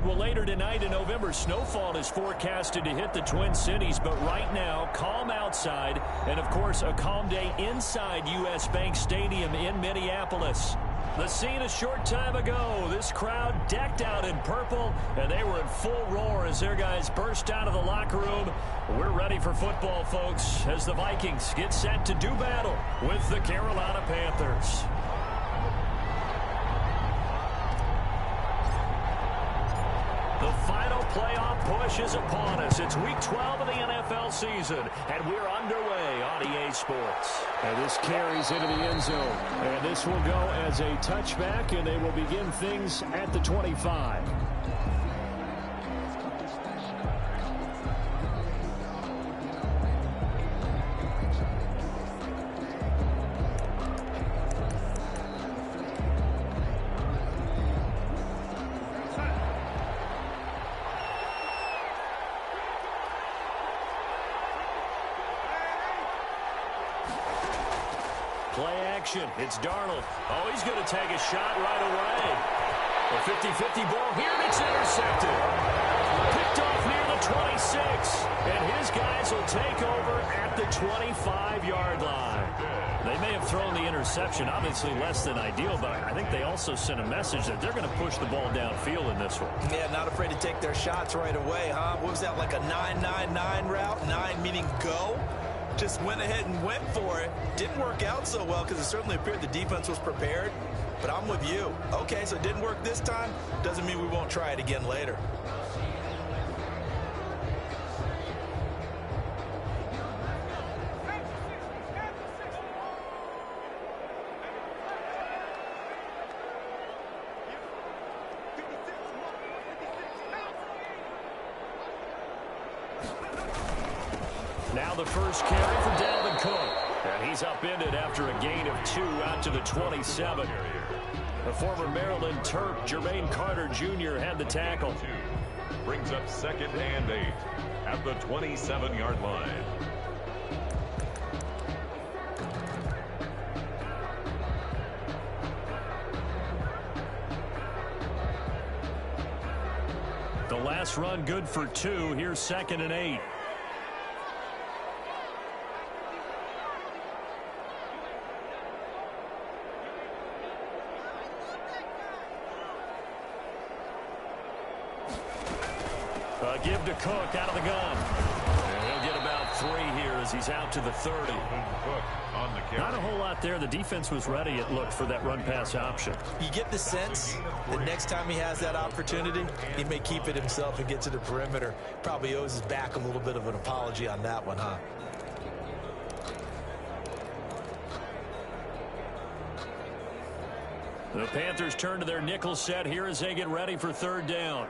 Well, later tonight in November, snowfall is forecasted to hit the Twin Cities, but right now, calm outside, and of course, a calm day inside U.S. Bank Stadium in Minneapolis. The scene a short time ago, this crowd decked out in purple, and they were in full roar as their guys burst out of the locker room. We're ready for football, folks, as the Vikings get set to do battle with the Carolina Panthers. The final playoff push is upon us. It's Week 12 of the NFL season, and we're underway on EA Sports. And this carries into the end zone. And this will go as a touchback, and they will begin things at the 25. Play action. It's Darnold. Oh, he's going to take a shot right away. A 50-50 ball here, and it's intercepted. Picked off near the 26. And his guys will take over at the 25-yard line. They may have thrown the interception, obviously less than ideal, but I think they also sent a message that they're going to push the ball downfield in this one. Yeah, not afraid to take their shots right away, huh? What was that, like a 9-9-9 route? 9 meaning go? Just went ahead and went for it. Didn't work out so well because it certainly appeared the defense was prepared. But I'm with you. Okay, so it didn't work this time. Doesn't mean we won't try it again later. Now the first carry for Dalvin Cook. And he's upended after a gain of 2 out to the 27. The former Maryland Terp, Jermaine Carter Jr. had the tackle. Brings up 2nd and 8 at the 27-yard line. The last run good for 2. Here's 2nd and 8. Give to Cook out of the gun. And he'll get about 3 here as he's out to the 30. Not a whole lot there. The defense was ready, it looked, for that run-pass option. You get the sense that next time he has that opportunity, he may keep it himself and get to the perimeter. Probably owes his back a little bit of an apology on that one, huh? The Panthers turn to their nickel set here as they get ready for 3rd down.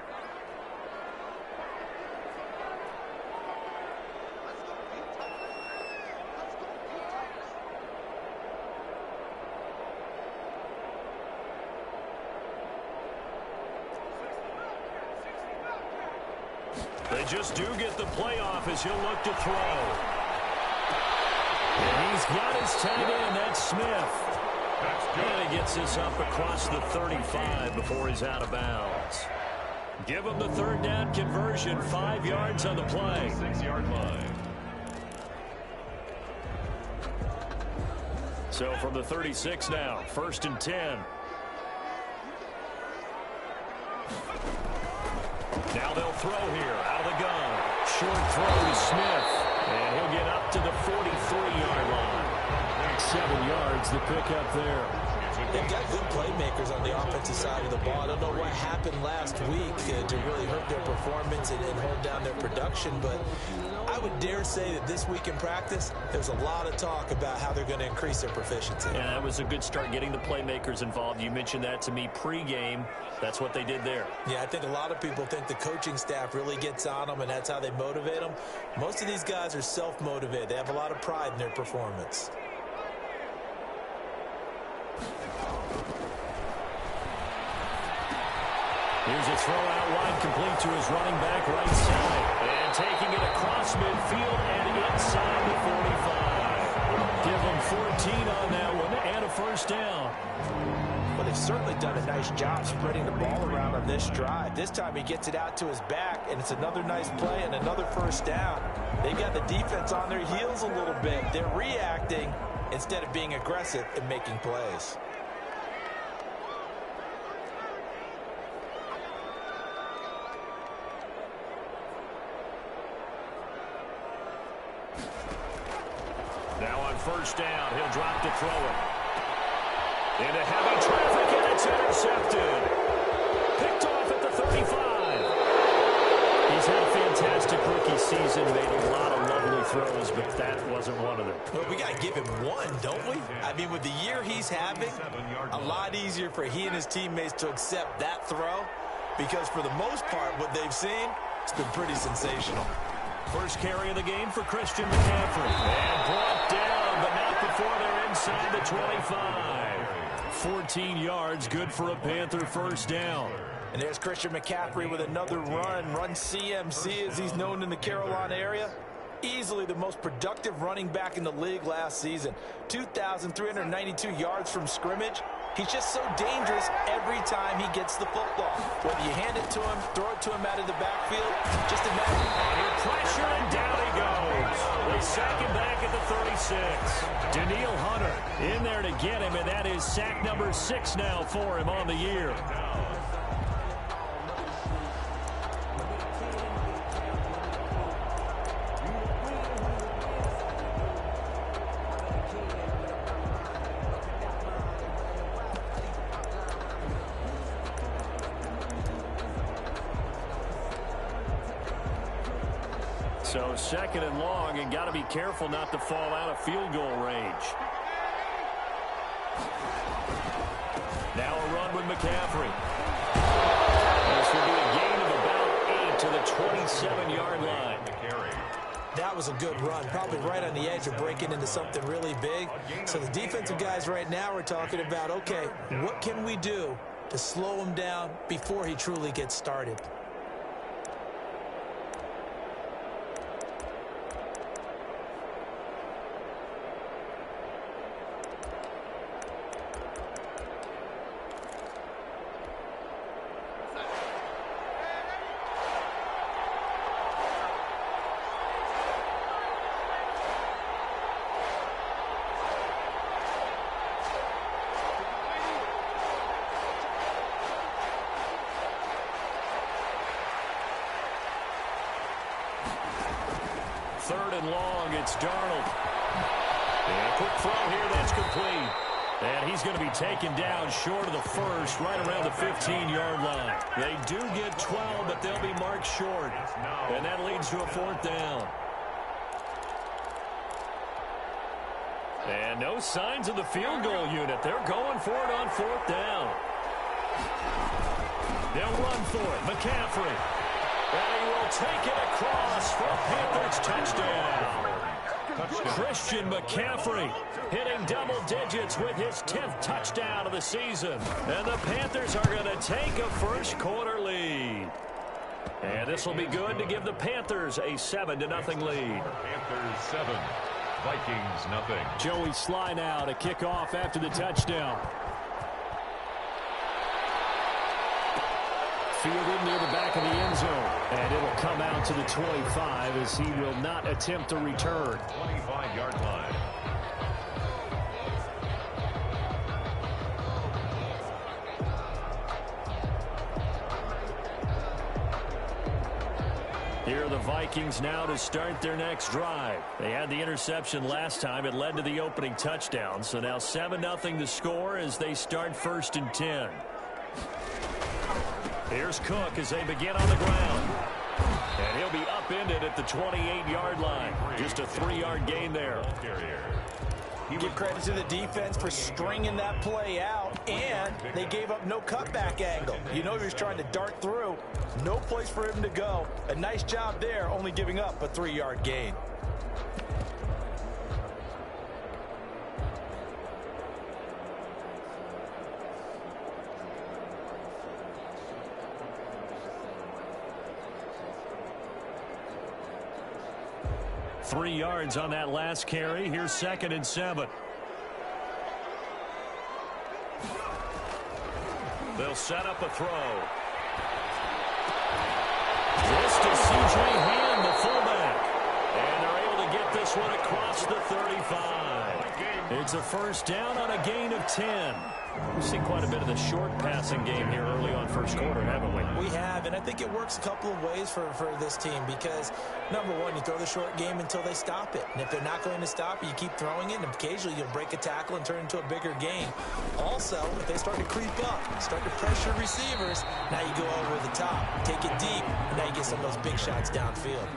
They just do get the playoff as he'll look to throw. And he's got his tight end, that's Smith. And he gets this up across the 35 before he's out of bounds. Give him the 3rd down conversion, 5 yards on the play. 6-yard line. So from the 36 now, 1st and 10. Now they'll throw here, out of the gun. Short throw to Smith, and he'll get up to the 43-yard line. 7 yards, the pickup there. They've got good playmakers on the offensive side of the ball. I don't know what happened last week to really hurt their performance and hold down their production, but I would dare say that this week in practice, there's a lot of talk about how they're going to increase their proficiency. Yeah, that was a good start getting the playmakers involved. You mentioned that to me pregame. That's what they did there. Yeah, I think a lot of people think the coaching staff really gets on them, and that's how they motivate them. Most of these guys are self-motivated. They have a lot of pride in their performance. Here's a throw out wide, complete to his running back right side. And taking it across midfield and inside the 45. Give him 14 on that one and a 1st down. but they've certainly done a nice job spreading the ball around on this drive. This time he gets it out to his back, and it's another nice play and another first down. They got the defense on their heels a little bit. They're reacting instead of being aggressive and making plays. Now on first down, he'll drop to throw it. Into heavy traffic, and it's intercepted. Picked off at the 35. He's had a fantastic rookie season, made a lot of lovely throws, but that wasn't one of them. Well, we got to give him one, don't we? I mean, with the year he's having, a lot easier for he and his teammates to accept that throw, because for the most part, what they've seen, it's been pretty sensational. First carry of the game for Christian McCaffrey. And brought down, but not before they're inside the 25. 14 yards, good for a Panther first down. And there's Christian McCaffrey with another run CMC as he's known in the Carolina area. Easily the most productive running back in the league last season. 2,392 yards from scrimmage. He's just so dangerous every time he gets the football. Whether you hand it to him, throw it to him out of the backfield, just imagine. Under pressure, and down he goes. They sack him back at the 36. Danielle Hunter in there to get him, and that is sack number 6 now for him on the year. So second and long, and got to be careful not to fall out of field goal range. Now a run with McCaffrey. This will be a gain of about 8 to the 27-yard line. That was a good run, probably right on the edge of breaking into something really big. So the defensive guys right now are talking about, okay, what can we do to slow him down before he truly gets started? Third and long, it's Darnold. And a quick throw here, that's complete. And he's going to be taken down short of the first, right around the 15-yard line. They do get 12, but they'll be marked short. And that leads to a fourth down. And no signs of the field goal unit. They're going for it on fourth down. They'll run for it. McCaffrey. And he will take it across for a Panthers touchdown. Christian McCaffrey hitting double digits with his 10th touchdown of the season. And the Panthers are going to take a first quarter lead. And this will be good to give the Panthers a 7-0 lead. Panthers 7, Vikings nothing. Joey Sly now to kick off after the touchdown. Fielded near the back of the end zone. And it'll come out to the 25 as he will not attempt to return. 25-yard line. Here are the Vikings now to start their next drive. They had the interception last time. It led to the opening touchdown. So now 7-0 to score as they start first and 10. Here's Cook as they begin on the ground. And he'll be upended at the 28-yard line. Just a 3-yard gain there. Give credit to the defense for stringing that play out, and they gave up no cutback angle. You know he was trying to dart through. No place for him to go. A nice job there, only giving up a 3-yard gain. Three yards on that last carry. Here's 2nd and 7. They'll set up a throw. This to C.J. Hand, the fullback. And they're able to get this one across the 35. It's a first down on a gain of 10. We've seen quite a bit of the short passing game here early on first quarter, haven't we? We have, and I think it works a couple of ways for this team because, number one, you throw the short game until they stop it. And if they're not going to stop it, you keep throwing it, and occasionally you'll break a tackle and turn it into a bigger game. Also, if they start to creep up, start to pressure receivers, now you go over the top, take it deep, and now you get some of those big shots downfield.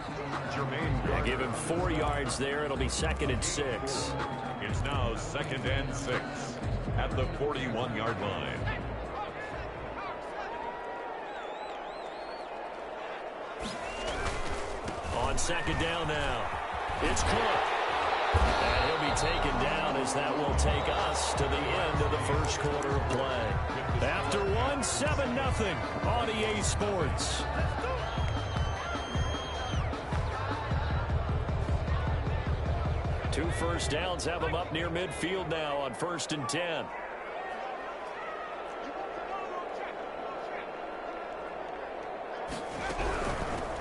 They give him 4 yards there. It'll be 2nd and 6. It's now 2nd and 6 at the 41-yard line. On 2nd down now, it's Cook. And he'll be taken down as that will take us to the end of the first quarter of play. After one, 7-0 on EA Sports. Two first downs have them up near midfield now on 1st and 10.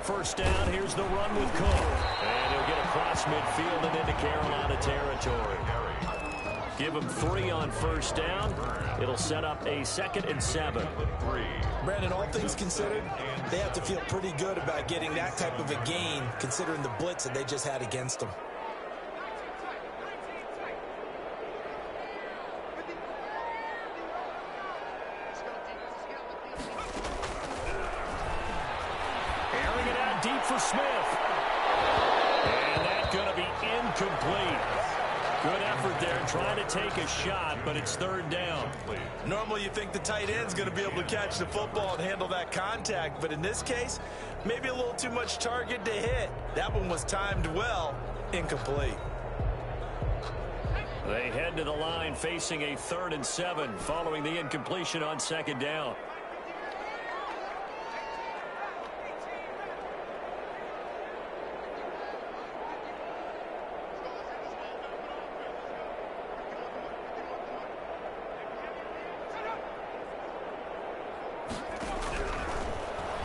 First down, here's the run with Cook. And he'll get across midfield and into Carolina territory. Give him 3 on first down. It'll set up a 2nd and 7. Brandon, all things considered, they have to feel pretty good about getting that type of a gain considering the blitz that they just had against them. Deep for Smith. And that's going to be incomplete. Good effort there trying to take a shot, but it's 3rd down. Normally you think the tight end's going to be able to catch the football and handle that contact, but in this case, maybe a little too much target to hit. That one was timed well. Incomplete. They head to the line facing a 3rd and 7 following the incompletion on 2nd down.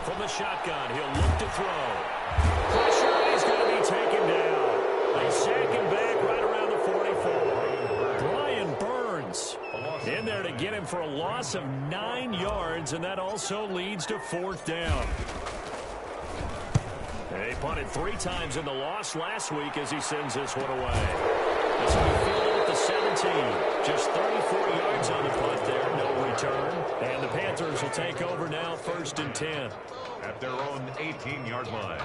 From the shotgun, he'll look to throw. Pressure, and he's going to be taken down. They sack him back right around the 44. Brian Burns in there to get him for a loss of 9 yards, and that also leads to 4th down. They punted 3 times in the loss last week as he sends this one away. This will be fielded at the 17. Just 34 yards on the punt there, no return. And the Panthers will take over now, 1st and 10. At their own 18-yard line.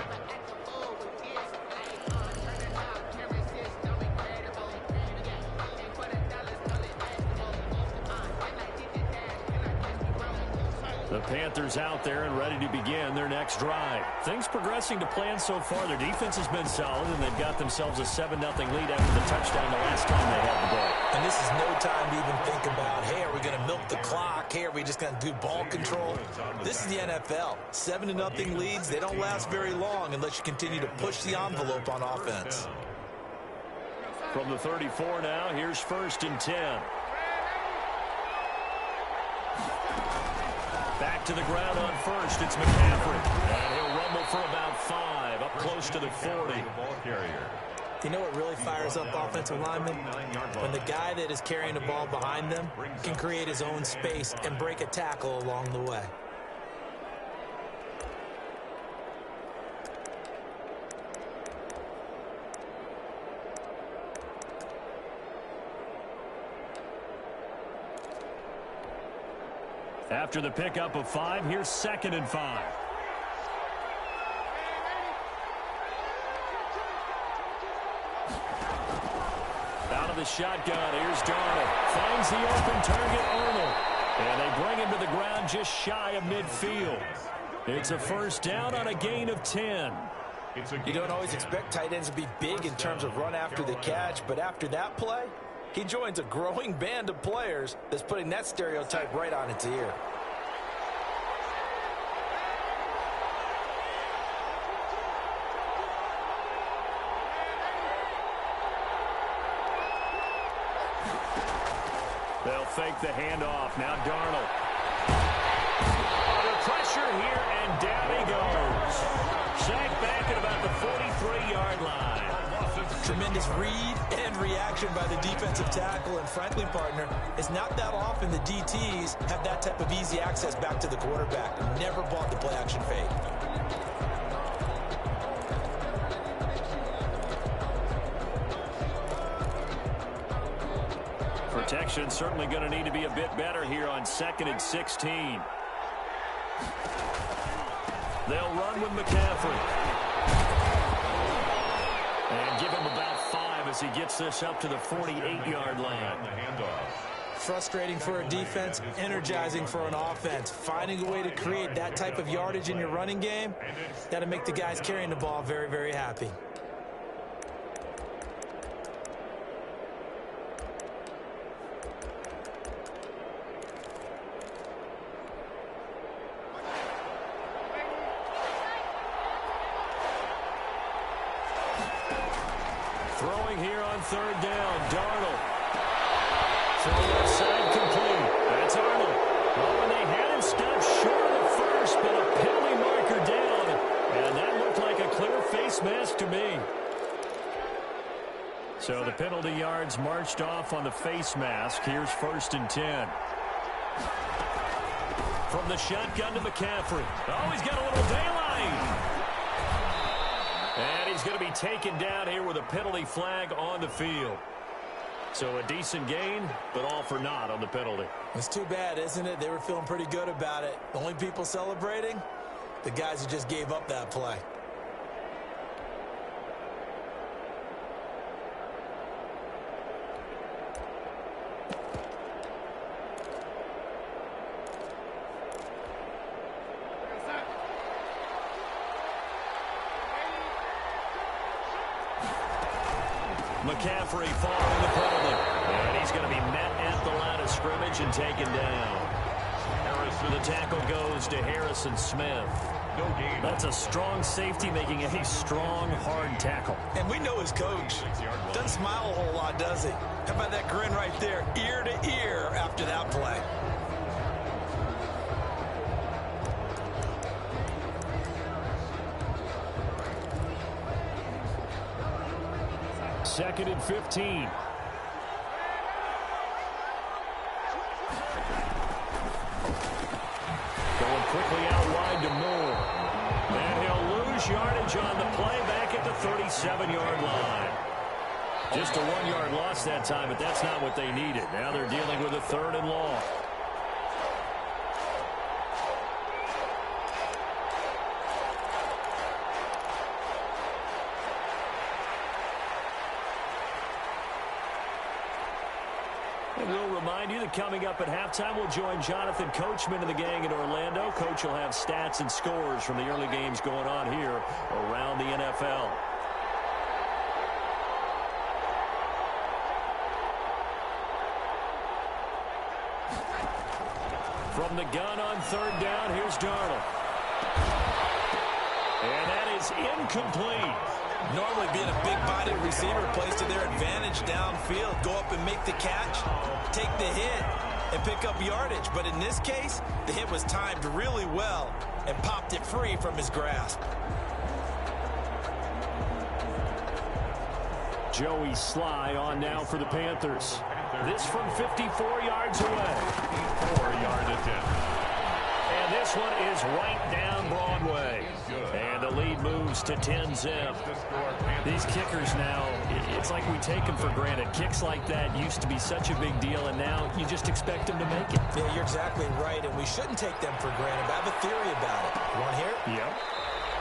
The Panthers out there and ready to begin their next drive. Things progressing to plan so far. Their defense has been solid, and they've got themselves a 7-0 lead after the touchdown the last time they had the ball. And this is no time to even think about, hey, are we going to milk the clock? Hey, are we just going to do ball control? This is the NFL. 7-0 leads, they don't last very long unless you continue to push the envelope on offense. From the 34 now, here's 1st and 10. Back to the ground on 1st, it's McCaffrey. And he'll rumble for about 5, up close to the 40. You know what really fires up offensive linemen? When the guy that is carrying the ball behind them can create his own space and break a tackle along the way. After the pickup of 5, here's 2nd and 5. Out of the shotgun, here's Darnold. Finds the open target, Arnold. And they bring him to the ground just shy of midfield. It's a first down on a gain of 10. You don't always expect tight ends to be big in terms of run after the catch, but after that play, he joins a growing band of players that's putting that stereotype right on its ear. They'll fake the handoff. Now Darnold. Tremendous read and reaction by the defensive tackle. And frankly, partner, it's not that often the DTs have that type of easy access back to the quarterback. Never bought the play-action fake. Protection certainly going to need to be a bit better here on 2nd and 16. They'll run with McCaffrey. And give him about 5 as he gets this up to the 48-yard line. Frustrating for a defense, energizing for an offense. Finding a way to create that type of yardage in your running game, that'll make the guys carrying the ball very, very happy. Throwing here on 3rd down, Darnold. Throw left side complete. That's Arnold. Oh, and they had him stopped short of the first, but a penalty marker down. And that looked like a clear face mask to me. So the penalty yards marched off on the face mask. Here's 1st and 10. From the shotgun to McCaffrey. Oh, he's got a little daylight. And he's going to be taken down here with a penalty flag on the field. So a decent gain, but all for naught on the penalty. It's too bad, isn't it? They were feeling pretty good about it. The only people celebrating, the guys who just gave up that play. McCaffrey following the penalty. And he's going to be met at the line of scrimmage and taken down. The tackle goes to Harrison Smith. No gain. That's a strong safety making a strong, hard tackle. And we know his coach doesn't smile a whole lot, does he? How about that grin right there, ear to ear after that play? Second and 15. Going quickly out wide to Moore. And he'll lose yardage on the play back at the 37-yard line. Just a 1-yard loss that time, but that's not what they needed. Now they're dealing with a 3rd and long. We'll remind you that coming up at halftime, we'll join Jonathan Coachman and the gang in Orlando. Coach will have stats and scores from the early games going on here around the NFL. From the gun on 3rd down, here's Darnold. And that is incomplete. Normally being a big-bodied receiver plays to their advantage downfield. Go up and make the catch, take the hit, and pick up yardage. But in this case, the hit was timed really well and popped it free from his grasp. Joey Sly on now for the Panthers. This from 54 yards away. 4-yard attempt. And this one is right down Broadway. And the lead moves to 10-zip. These kickers now, it's like we take them for granted. Kicks like that used to be such a big deal, and now you just expect them to make it. Yeah, you're exactly right, and we shouldn't take them for granted. But I have a theory about it. You want to hear it? Yep.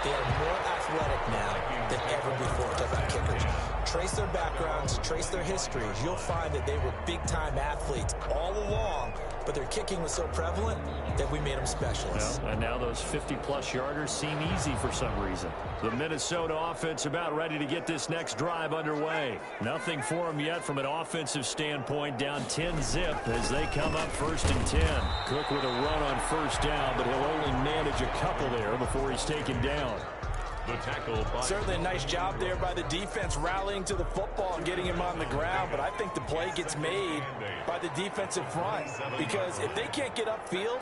They are more athletic now than ever before. Talk about kickers. Trace their backgrounds, trace their histories. You'll find that they were big-time athletes all along, but their kicking was so prevalent that we made them specialists. Well, and now those 50-plus yarders seem easy for some reason. The Minnesota offense about ready to get this next drive underway. Nothing for them yet from an offensive standpoint, down 10-zip as they come up 1st and 10. Cook with a run on 1st down, but he'll only manage a couple there before he's taken down. The tackle by Certainly a nice job there by the defense rallying to the football and getting him on the ground, but I think the play gets made by the defensive front because if they can't get upfield,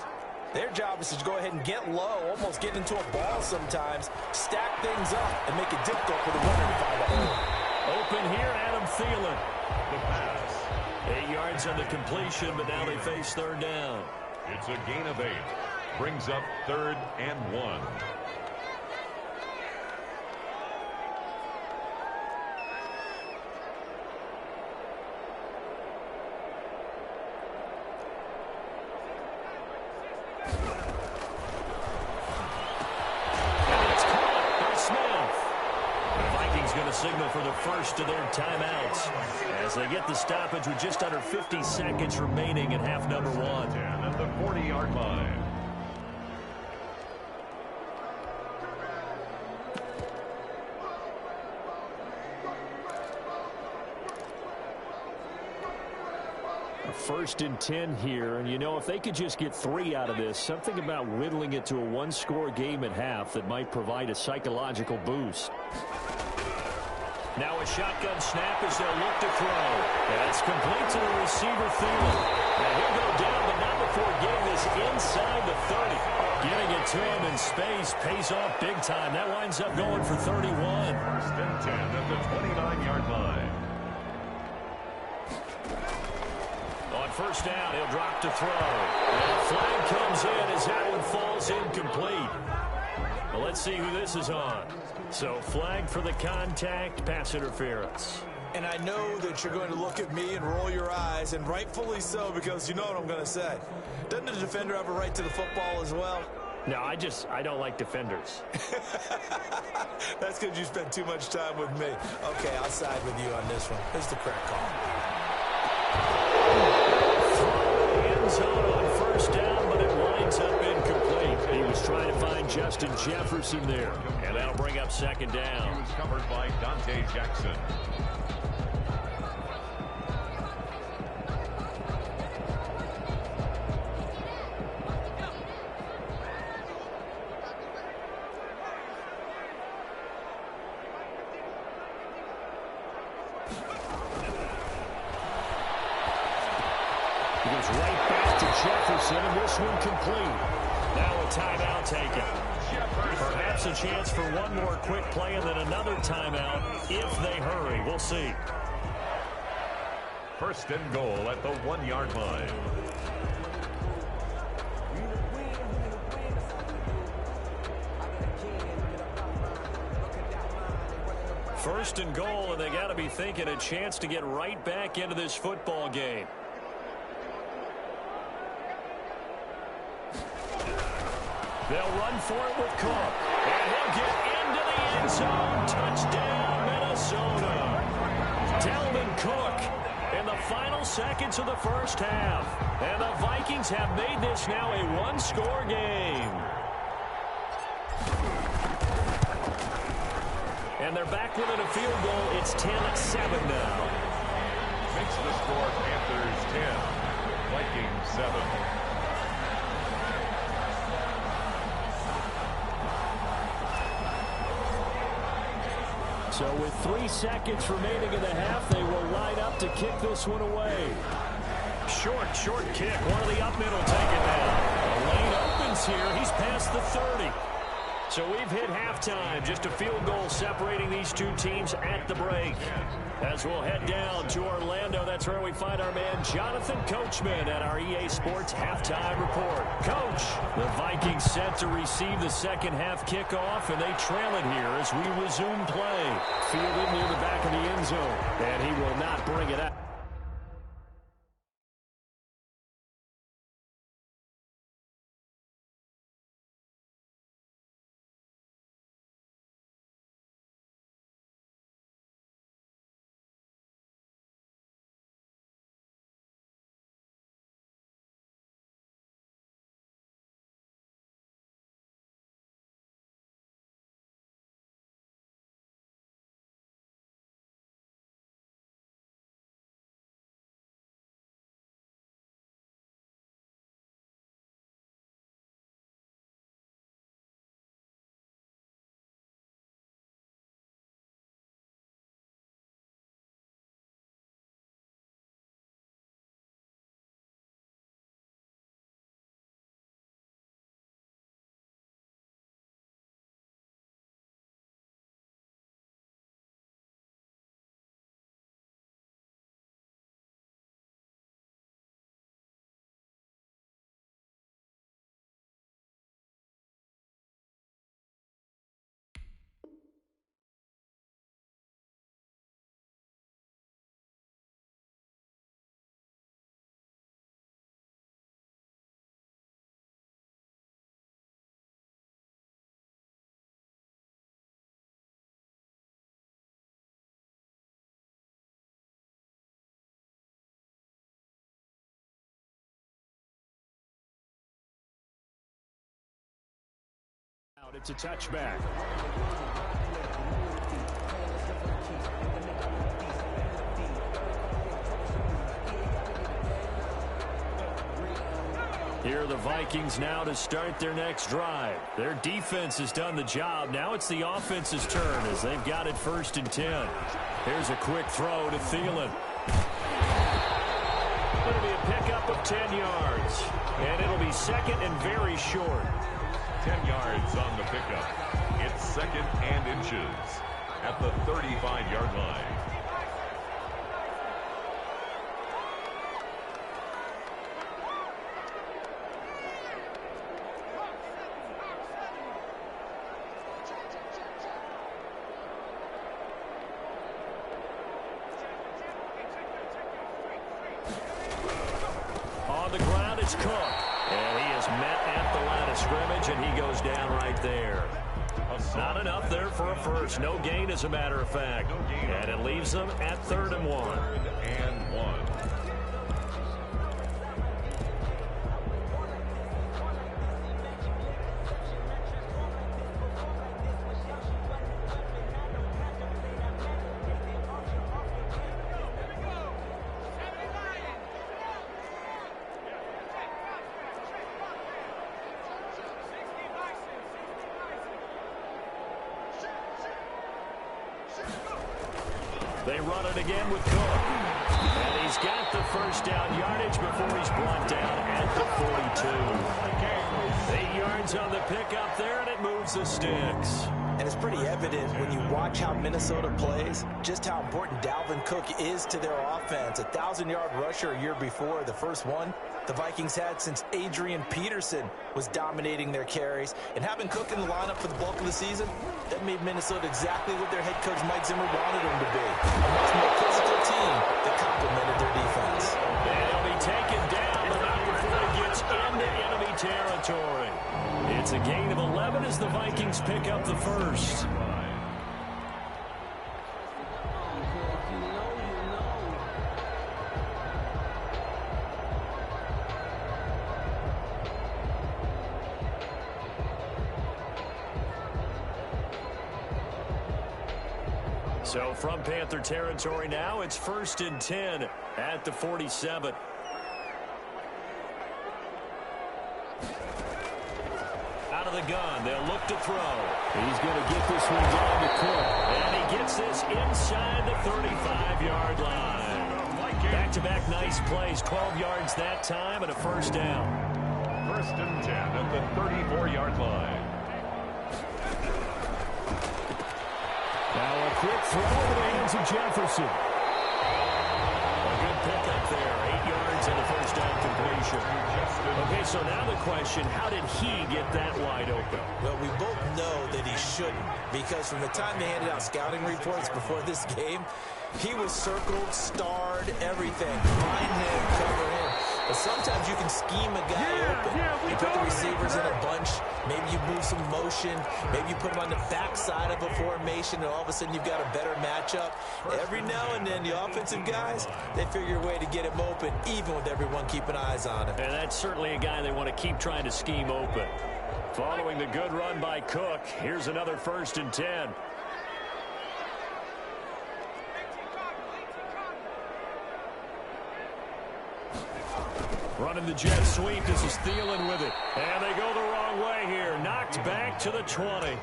their job is to go ahead and get low, almost get into a ball sometimes, stack things up, and make it difficult for the runner to find a hole. Open here, Adam Thielen. The pass. 8 yards on the completion, but now they face third down. It's a gain of 8. Brings up 3rd and 1. Signal for the first of their timeouts as they get the stoppage with just under 50 seconds remaining in half number 1. And at the 40-yard line. A 1st and 10 here, and you know, if they could just get 3 out of this, something about whittling it to a one-score game at half that might provide a psychological boost. Now a shotgun snap as they'll look to throw. That's complete to the receiver, Thielen. Now he'll go down, but not before getting this inside the 30. Getting it to him in space pays off big time. That winds up going for 31. 1st and 10 at the 29-yard line. On 1st down, he'll drop to throw. And a flag comes in as that one falls incomplete. Well, let's see who this is on. So flag for the contact, pass interference. And I know that you're going to look at me and roll your eyes, and rightfully so, because you know what I'm going to say. Doesn't the defender have a right to the football as well? No, I don't like defenders. That's because you spent too much time with me. Okay, I'll side with you on this one. It's the correct call. End zone on 1st down, but it winds up incomplete. He was trying to find Justin Jefferson there, and that'll bring up 2nd down. He was covered by Dante Jackson. He goes right back to Jefferson, and this one complete. Now a timeout taken. Perhaps a chance for one more quick play and then another timeout if they hurry. We'll see. 1st and goal at the 1-yard line. First and goal, and they got to be thinking a chance to get right back into this football game. They'll run for it with Cook. And he'll get into the end zone. Touchdown, Minnesota. Dalvin Cook in the final seconds of the 1st half. And the Vikings have made this now a one-score game. And they're back within a field goal. It's 10-7 now. Makes the score Panthers 10, Vikings 7. So with 3 seconds remaining in the half, they will line up to kick this one away. Short kick. One of the up middle taken down. The lane opens here. He's past the 30. So we've hit halftime. Just a field goal separating these two teams at the break. As we'll head down to Orlando, that's where we find our man Jonathan Coachman at our EA Sports Halftime Report. Coach, the Vikings set to receive the 2nd half kickoff, and they trail it here as we resume play. Fielded near the back of the end zone, and he will not bring it out. It's a touchback. Here are the Vikings now to start their next drive. Their defense has done the job. Now it's the offense's turn as they've got it 1st and 10. Here's a quick throw to Thielen. It'll be a pickup of 10 yards. And it'll be 2nd and very short. 10 yards on the pickup. It's 2nd and inches at the 35-yard line. On the ground, it's Cook. And he is met at the line of scrimmage, and he goes down right there. Not enough there for a first. No gain, as a matter of fact. And it leaves them at 3rd and 1. 3rd and 1. They run it again with Cook. And he's got the first down yardage before he's brought down at the 42. 8 yards on the pickup there, and it moves the sticks. And it's pretty evident when you watch how Minnesota plays, just how important Dalvin Cook is to their offense. A 1,000-yard rusher a year before, the first one the Vikings had since Adrian Peterson was dominating their carries. And having Cook in the lineup for the bulk of the season, that made Minnesota exactly what their head coach Mike Zimmer wanted them to be. A much more physical team that complemented their defense. And he'll be taken down, but not before he gets into enemy territory. It's a gain of 11 as the Vikings pick up the first. So from Panther territory now, it's 1st and 10 at the 47. Out of the gun, they'll look to throw. He's going to get this one down to Cook. And he gets this inside the 35-yard line. Back-to-back nice plays, 12 yards that time and a first down. 1st and 10 at the 34-yard line. Now a quick throw into the hands of Jefferson. A good pickup there. 8 yards and a first down completion. Okay, so now the question, how did he get that wide open? Well, we both know that he shouldn't, because from the time they handed out scouting reports before this game, he was circled, starred, everything. Find him, cover him. But sometimes you can scheme a guy open. You put the receivers in a bunch. Maybe you move some motion. Maybe you put them on the backside of a formation, and all of a sudden you've got a better matchup. Every now and then, the offensive guys, they figure a way to get him open, even with everyone keeping eyes on him. And that's certainly a guy they want to keep trying to scheme open. Following the good run by Cook, here's another 1st and 10. Running the jet sweep. This is Thielen with it. And they go the wrong way here. Knocked back to the 20.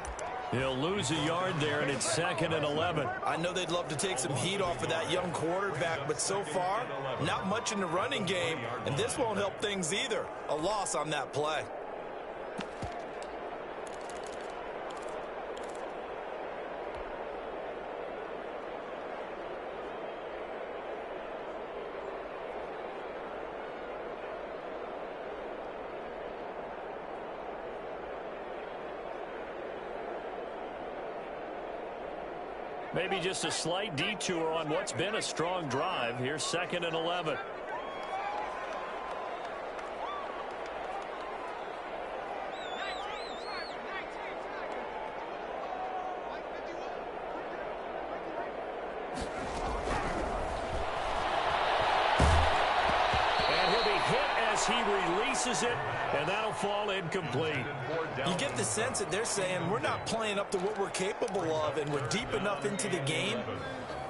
He'll lose a yard there, and it's 2nd and 11. I know they'd love to take some heat off of that young quarterback, but so far, not much in the running game, and this won't help things either. A loss on that play. Maybe just a slight detour on what's been a strong drive. Here's 2nd and 11. And he'll be hit as he releases it And that'll fall incomplete. You get the sense that they're saying we're not playing up to what we're capable of, and we're deep enough into the game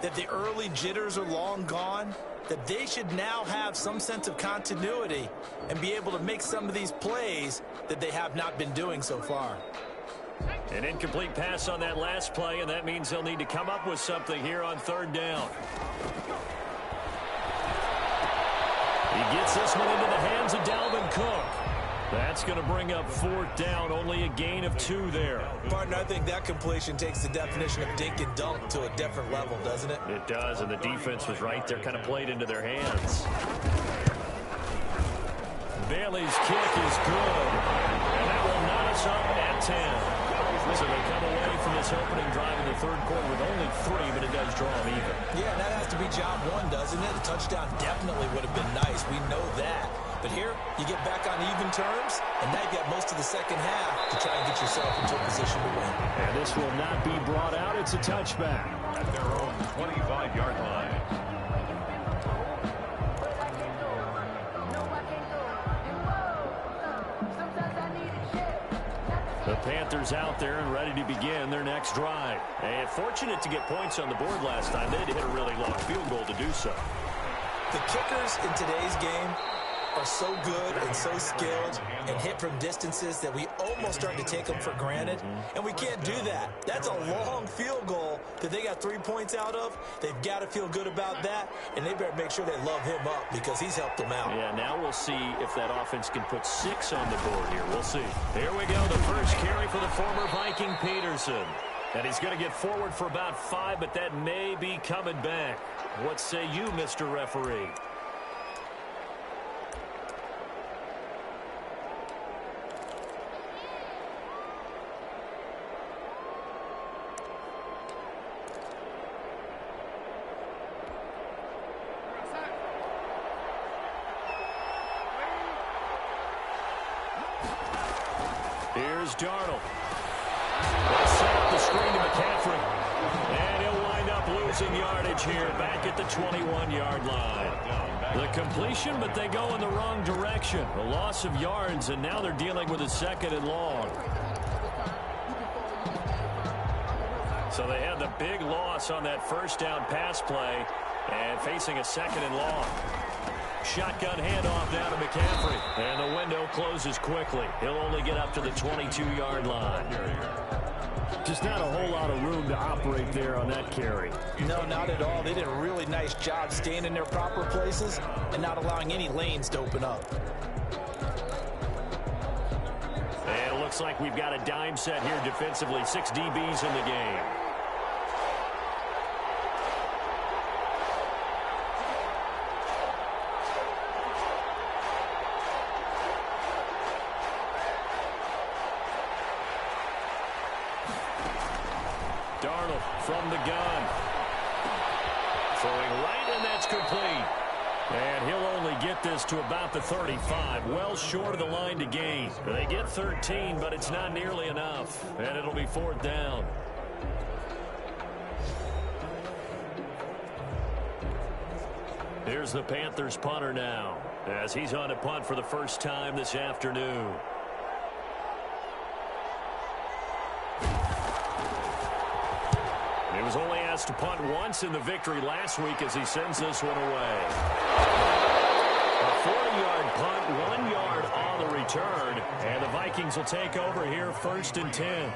that the early jitters are long gone, that they should now have some sense of continuity and be able to make some of these plays that they have not been doing so far. An incomplete pass on that last play, and that means they'll need to come up with something here on third down. He gets this one into the hands of Dalvin Cook. That's going to bring up fourth down, only a gain of 2 there. Partner, I think that completion takes the definition of dink and dunk to a different level, doesn't it? It does, and the defense was right there, kind of played into their hands. Bailey's kick is good, and that will knot us up at 10. So they come away from this opening drive in the third quarter with only 3, but it does draw them even. Yeah, that has to be job 1, doesn't it? A touchdown definitely would have been nice. We know that. But here, you get back on even terms, and now you've got most of the second half to try and get yourself into a position to win. And this will not be brought out. It's a touchback. At their own 25-yard line. The Panthers out there and ready to begin their next drive. And fortunate to get points on the board last time. They had to hit a really long field goal to do so. The kickers in today's game are so good and so skilled and hit from distances that we almost start to take them for granted, and we can't do that. That's a long field goal that they got 3 points out of. They've got to feel good about that, and they better make sure they love him up because he's helped them out. Yeah, now we'll see if that offense can put 6 on the board here. We'll see. Here we go, the first carry for the former Viking Peterson. And he's going to get forward for about 5, but that may be coming back. What say you, Mr. Referee? Here's Darnold. They'll set up the screen to McCaffrey. And he'll wind up losing yardage here back at the 21-yard line. The completion, but they go in the wrong direction. A loss of yards, and now they're dealing with a 2nd and long. So they had the big loss on that first down pass play and facing a 2nd and long. Shotgun handoff down to McCaffrey. And the window closes quickly. He'll only get up to the 22-yard line. Just not a whole lot of room to operate there on that carry. No, not at all. They did a really nice job staying in their proper places and not allowing any lanes to open up. And it looks like we've got a dime set here defensively. 6 DBs in the game. Darnold from the gun. Throwing right, and that's complete. And he'll only get this to about the 35. Well short of the line to gain. They get 13, but it's not nearly enough. And it'll be 4th down. Here's the Panthers punter now, as he's on a punt for the first time this afternoon. He was only asked to punt once in the victory last week as he sends this one away. A 40-yard punt, 1 yard on the return, and the Vikings will take over here 1st and 10.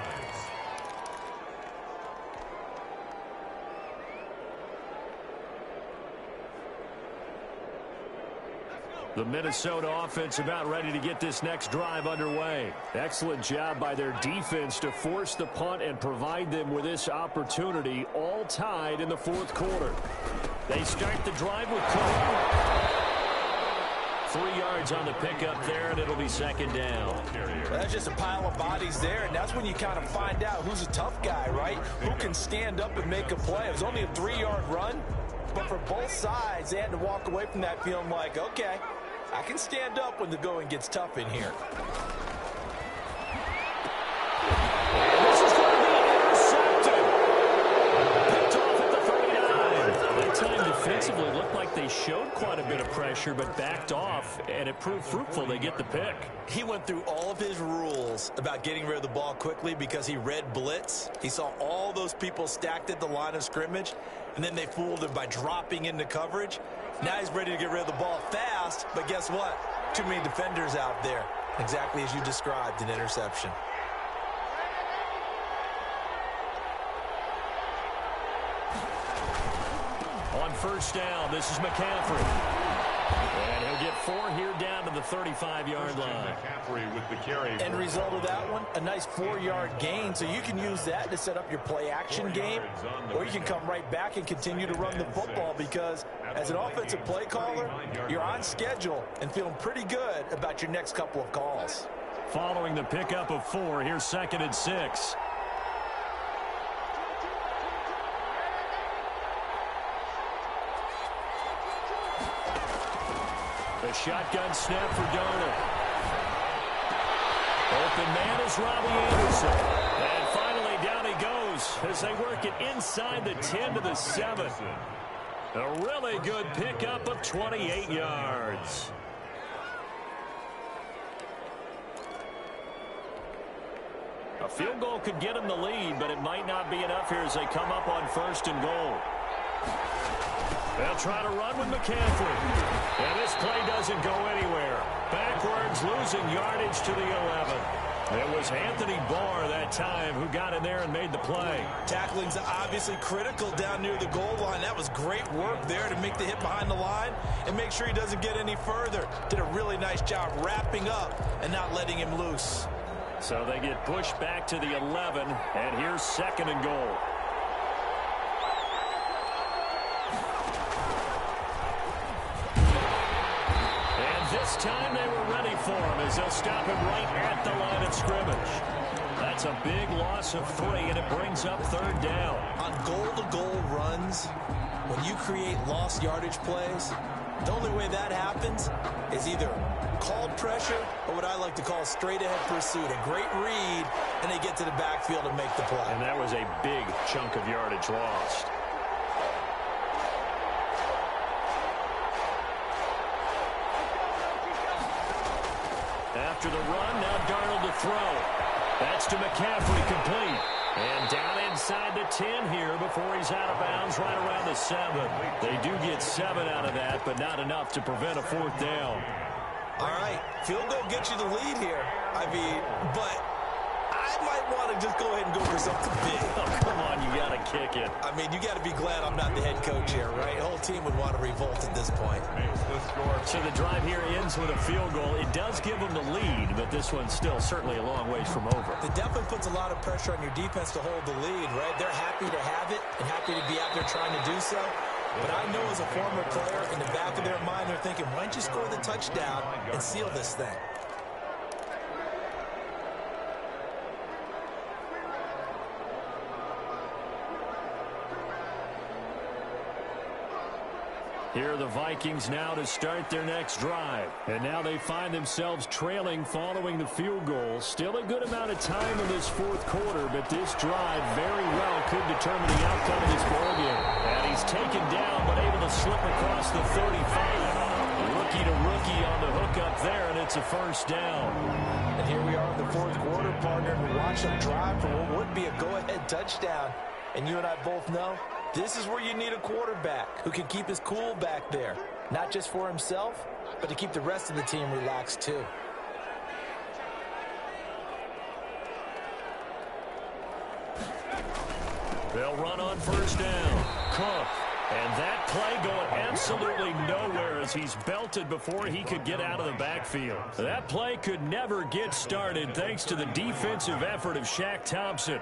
The Minnesota offense about ready to get this next drive underway. Excellent job by their defense to force the punt and provide them with this opportunity, all tied in the 4th quarter. They start the drive with Cook. 3 yards on the pickup there, and it'll be 2nd down. That's just a pile of bodies there, and that's when you kind of find out who's a tough guy, right? Who can stand up and make a play. It was only a 3-yard run, but for both sides, they had to walk away from that feeling like, okay, I can stand up when the going gets tough in here. And this is going to be intercepted. Picked off at the 39. That time defensively looked like they showed quite a bit bit of pressure, but backed off, and it proved fruitful. They get the pick. He went through all of his rules about getting rid of the ball quickly because he read blitz. He saw all those people stacked at the line of scrimmage, and then they fooled him by dropping into coverage. Now he's ready to get rid of the ball fast, but guess what? Too many defenders out there. Exactly as you described, an interception. On first down, this is McCaffrey. And he'll get 4 here down to the 35-yard line. McCaffrey with the carry. End result of that one, a nice 4-yard gain. So you can use that to set up your play-action game, or you can come right back and continue to run the football because as an offensive play caller, you're on schedule and feeling pretty good about your next couple of calls. Following the pickup of 4, here's 2nd and 6. The shotgun snap for Darnold. Open man is Robbie Anderson. And finally down he goes as they work it inside the 10 to the 7. A really good pickup of 28 yards. A field goal could get him the lead, but it might not be enough here as they come up on 1st and goal. They'll try to run with McCaffrey. And this play doesn't go anywhere. Backwards, losing yardage to the 11. It was Anthony Barr that time who got in there and made the play. Tackling's obviously critical down near the goal line. That was great work there to make the hit behind the line and make sure he doesn't get any further. Did a really nice job wrapping up and not letting him loose. So they get pushed back to the 11, and here's 2nd and goal. This time they were ready for him as they'll stop him right at the line of scrimmage. That's a big loss of 3, and it brings up 3rd down. On goal-to-goal runs, when you create lost yardage plays, the only way that happens is either called pressure or what I like to call straight-ahead pursuit. A great read, and they get to the backfield and make the play. And that was a big chunk of yardage lost. After the run, now Darnold to throw. That's to McCaffrey, complete. And down inside the 10 here before he's out of bounds right around the 7. They do get 7 out of that, but not enough to prevent a 4th down. All right, field goal gets you the lead here. I mean, but I might want to just go ahead and go for something big. Oh, come on, you got to kick it. I mean, you got to be glad I'm not the head coach here, right? The whole team would want to revolt at this point. So the drive here ends with a field goal. It does give them the lead, but this one's still certainly a long ways from over. It definitely puts a lot of pressure on your defense to hold the lead, right? They're happy to have it and happy to be out there trying to do so. But I know as a former player, in the back of their mind, they're thinking, why don't you score the touchdown and seal this thing? Here are the Vikings now to start their next drive. And now they find themselves trailing following the field goal. Still a good amount of time in this 4th quarter, but this drive very well could determine the outcome of this ballgame. And he's taken down, but able to slip across the 35. Rookie to rookie on the hook up there, and it's a 1st down. And here we are in the 4th quarter, partner, and we watch them drive for what would be a go-ahead touchdown. And you and I both know this is where you need a quarterback who can keep his cool back there. Not just for himself, but to keep the rest of the team relaxed too. They'll run on 1st down. Cook. And that play going absolutely nowhere as he's belted before he could get out of the backfield. That play could never get started thanks to the defensive effort of Shaq Thompson.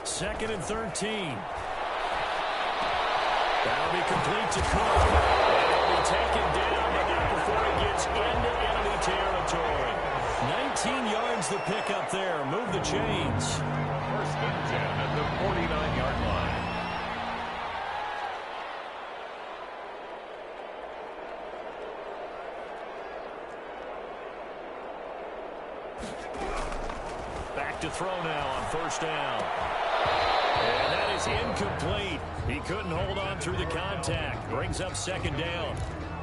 Second and 13. That'll be complete to Cook. And it'll be taken down, but not before it gets into enemy territory. 19 yards the pickup there. Move the chains. 1st and 10 at the 49-yard line. to throw now on first down. And that is incomplete. He couldn't hold on through the contact. Brings up second down.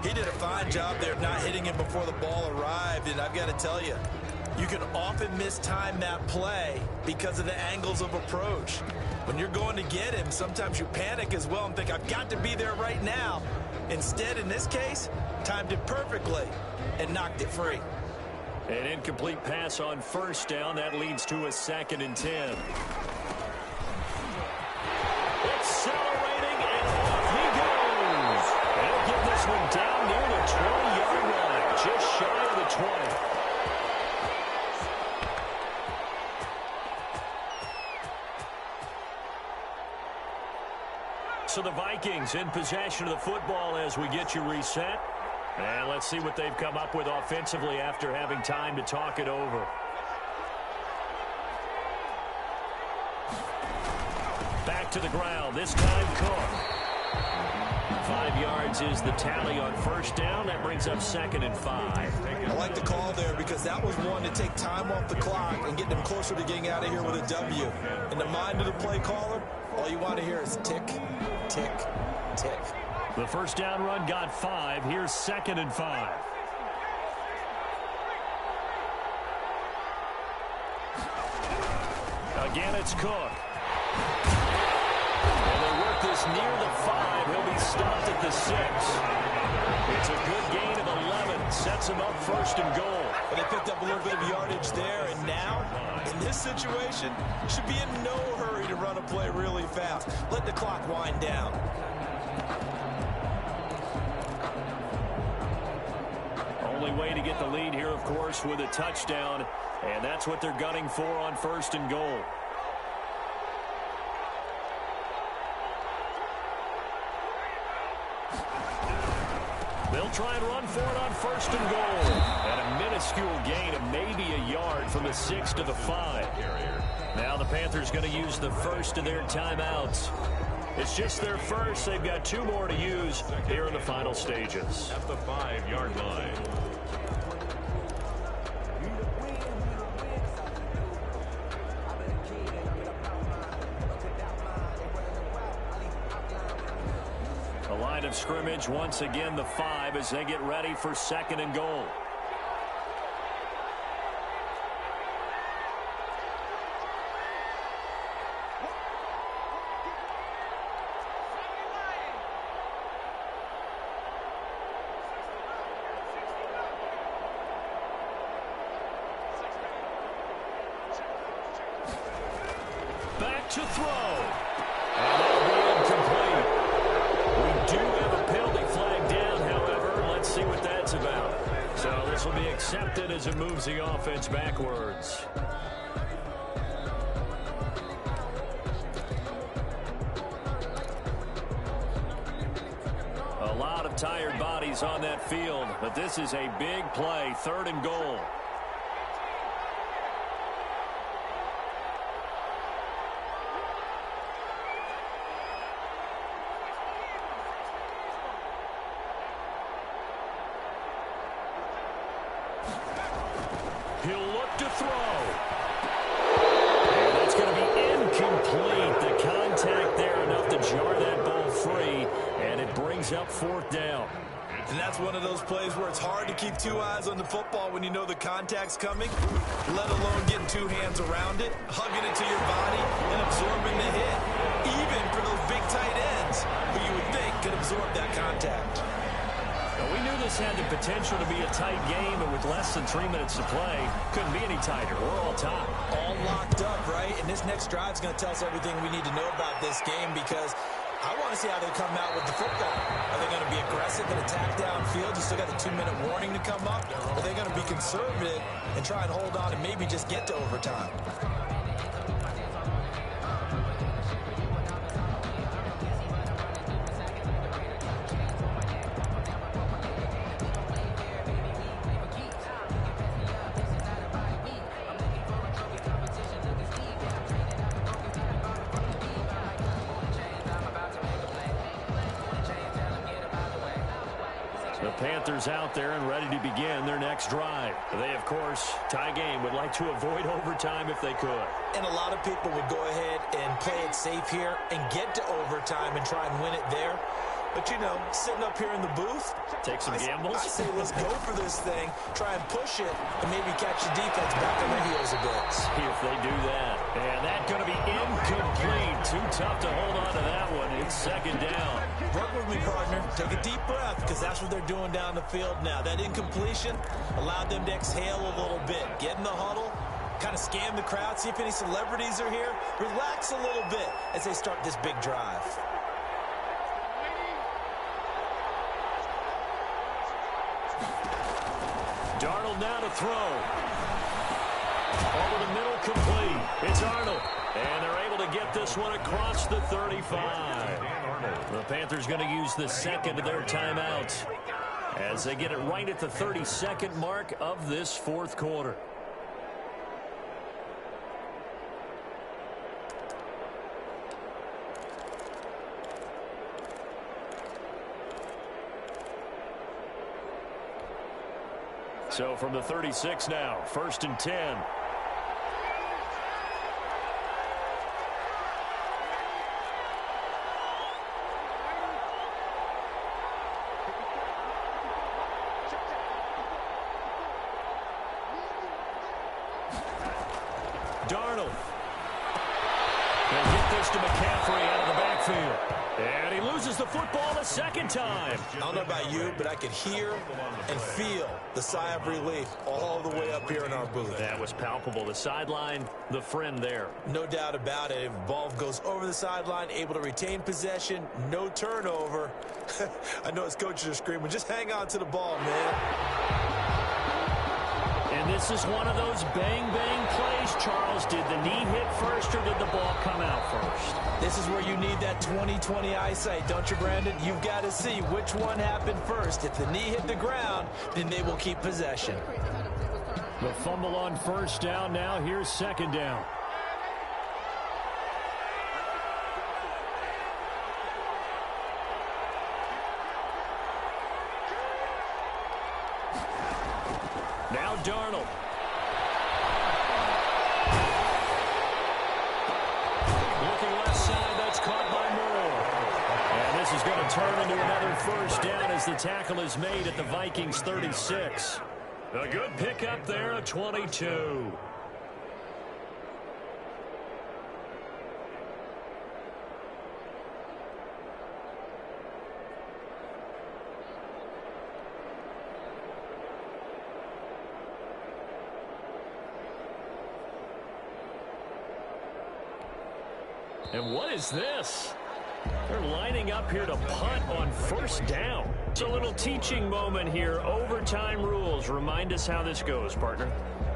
He did a fine job there not hitting him before the ball arrived, and I've got to tell you, you can often mistime that play because of the angles of approach. When you're going to get him, sometimes you panic as well and think, I've got to be there right now. Instead, in this case, timed it perfectly and knocked it free. An incomplete pass on first down. That leads to a 2nd and 10. Accelerating, and off he goes. They'll get this one down near the 20-yard line, just shy of the 20. So the Vikings in possession of the football as we get you reset. And let's see what they've come up with offensively after having time to talk it over. Back to the ground, this time Cook. 5 yards is the tally on first down. That brings up 2nd and 5. I like the call there because that was one to take time off the clock and get them closer to getting out of here with a W. In the mind of the play caller, all you want to hear is tick, tick, tick. The first down run got 5. Here's 2nd and 5. Again, it's Cook. And they work this near the 5. He'll be stopped at the 6. It's a good gain of 11. Sets him up 1st and goal. But they picked up a little bit of yardage there, and now, in this situation, should be in no hurry to run a play really fast. Let the clock wind down. Only way to get the lead here, of course, with a touchdown, and that's what they're gunning for on 1st and goal. They'll try and run for it on 1st and goal. And a minuscule gain of maybe a yard from the 6 to the 5. Now the Panthers going to use the first of their timeouts. It's just their first. They've got 2 more to use here in the final stages. At the 5-yard line. The line of scrimmage, once again, the 5 as they get ready for 2nd and goal. Back to throw. And that'll be incomplete. We do have a penalty flag down, however. Let's see what that's about. So this will be accepted as it moves the offense backwards. A lot of tired bodies on that field, but this is a big play, 3rd and goal. He'll look to throw. And that's going to be incomplete. The contact there enough to jar that ball free, and it brings up 4th down. And that's one of those plays where it's hard to keep 2 eyes on the football when you know the contact's coming, let alone getting 2 hands around it, hugging it to your body, and absorbing the hit. Even for those big tight ends who you would think could absorb that contact. Well, we knew this had the potential to be a tight game, and with less than 3 minutes to play, couldn't be any tighter. We're all tied. All locked up, right? And this next drive is going to tell us everything we need to know about this game because I want to see how they come out with the football. Are they going to be aggressive and attack downfield? You still got the 2-minute warning to come up? Or are they going to be conservative and try and hold on and maybe just get to overtime? Panthers out there and ready to begin their next drive. They, of course, tie game, would like to avoid overtime if they could. And a lot of people would go ahead and play it safe here and get to overtime and try and win it there. But, you know, sitting up here in the booth, take some gambles. I say let's go for this thing, try and push it, and maybe catch the defense back on their heels a bit. See if they do that. And that's going to be incomplete. Too tough to hold on to that one. It's second down. Work with me, partner. Take a deep breath, because that's what they're doing down the field now. That incompletion allowed them to exhale a little bit. Get in the huddle, kind of scan the crowd, see if any celebrities are here. Relax a little bit as they start this big drive. Darnold now to throw. Over the middle, complete. It's Arnold. And they're able to get this one across the 35. The Panthers going to use the second of their timeout as they get it right at the 32nd mark of this fourth quarter. So from the 36 now, 1st and 10. Darnold. They'll get this to McCaffrey out of the backfield. And he loses the football the second time. I don't know about you, but I could hear and feel the sigh of relief all the way up here in our booth. That was palpable. The sideline, the friend there. No doubt about it. If the ball goes over the sideline, able to retain possession, no turnover. I know his coaches are screaming, just hang on to the ball, man. And this is one of those bang-bang plays, Charles. Did the knee hit first or did the ball come out first? This is where you need that 20/20 eyesight, don't you, Brandon? You've got to see which one happened first. If the knee hit the ground, then they will keep possession. The fumble on first down. Now here's second down. Now Darnold. Looking left side, that's caught by Moore. And this is going to turn into another first down as the tackle is made at the Vikings 36. A good pickup there, a 22. And what is this? They're lining up here to punt on first down. It's a little teaching moment here. Overtime rules. Remind us how this goes, partner.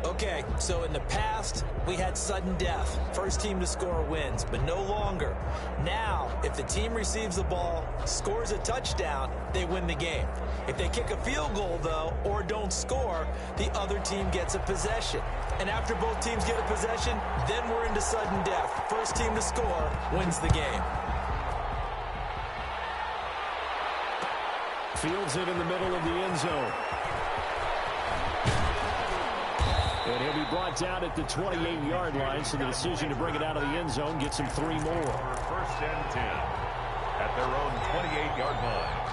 Okay, so in the past, we had sudden death. First team to score wins, but no longer. Now, if the team receives the ball, scores a touchdown, they win the game. If they kick a field goal, though, or don't score, the other team gets a possession. And after both teams get a possession, then we're into sudden death. First team to score wins the game. Fields it in the middle of the end zone. And he'll be brought down at the 28-yard line, so the decision to bring it out of the end zone gets him 3 more. 1st and 10 at their own 28-yard line.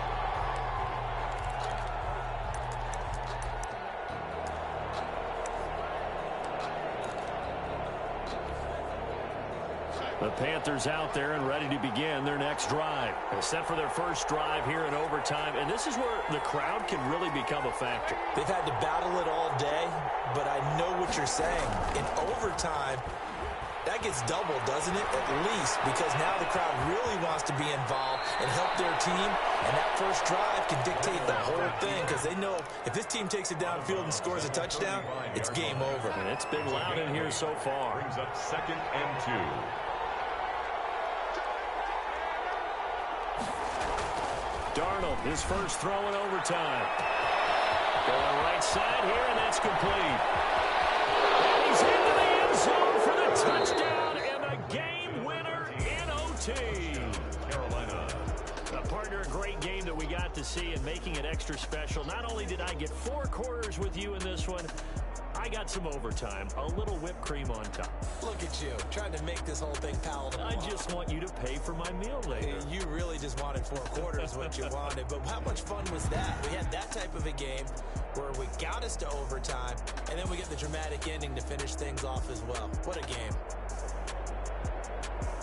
The Panthers out there and ready to begin their next drive. They're set for their first drive here in overtime, and this is where the crowd can really become a factor. They've had to battle it all day, but I know what you're saying. In overtime, that gets doubled, doesn't it? At least, because now the crowd really wants to be involved and help their team, and that first drive can dictate the whole thing, because they know if this team takes it downfield and scores a touchdown, it's game over. And it's been loud in here so far. Brings up 2nd and 2. Darnold, his first throw in overtime. Going right side here, and that's complete. And he's into the end zone for the touchdown and a game winner in OT. Carolina. Partner, a great game that we got to see and making it extra special. Not only did I get 4 quarters with you in this one, I got some overtime, a little whipped cream on top. Look at you, trying to make this whole thing palatable. I just want you to pay for my meal later. You really just wanted 4 quarters, what you wanted. But how much fun was that? We had that type of a game where we got us to overtime, and then we get the dramatic ending to finish things off as well. What a game.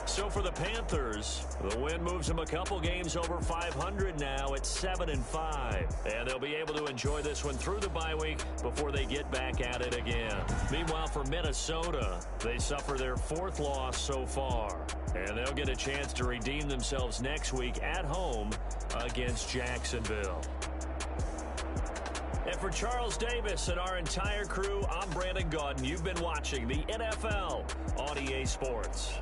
So for the Panthers, the win moves them a couple games over 500 now at 7-5. And they'll be able to enjoy this one through the bye week before they get back at it again. Meanwhile, for Minnesota, they suffer their 4th loss so far. And they'll get a chance to redeem themselves next week at home against Jacksonville. And for Charles Davis and our entire crew, I'm Brandon Gaudin. You've been watching the NFL on EA Sports.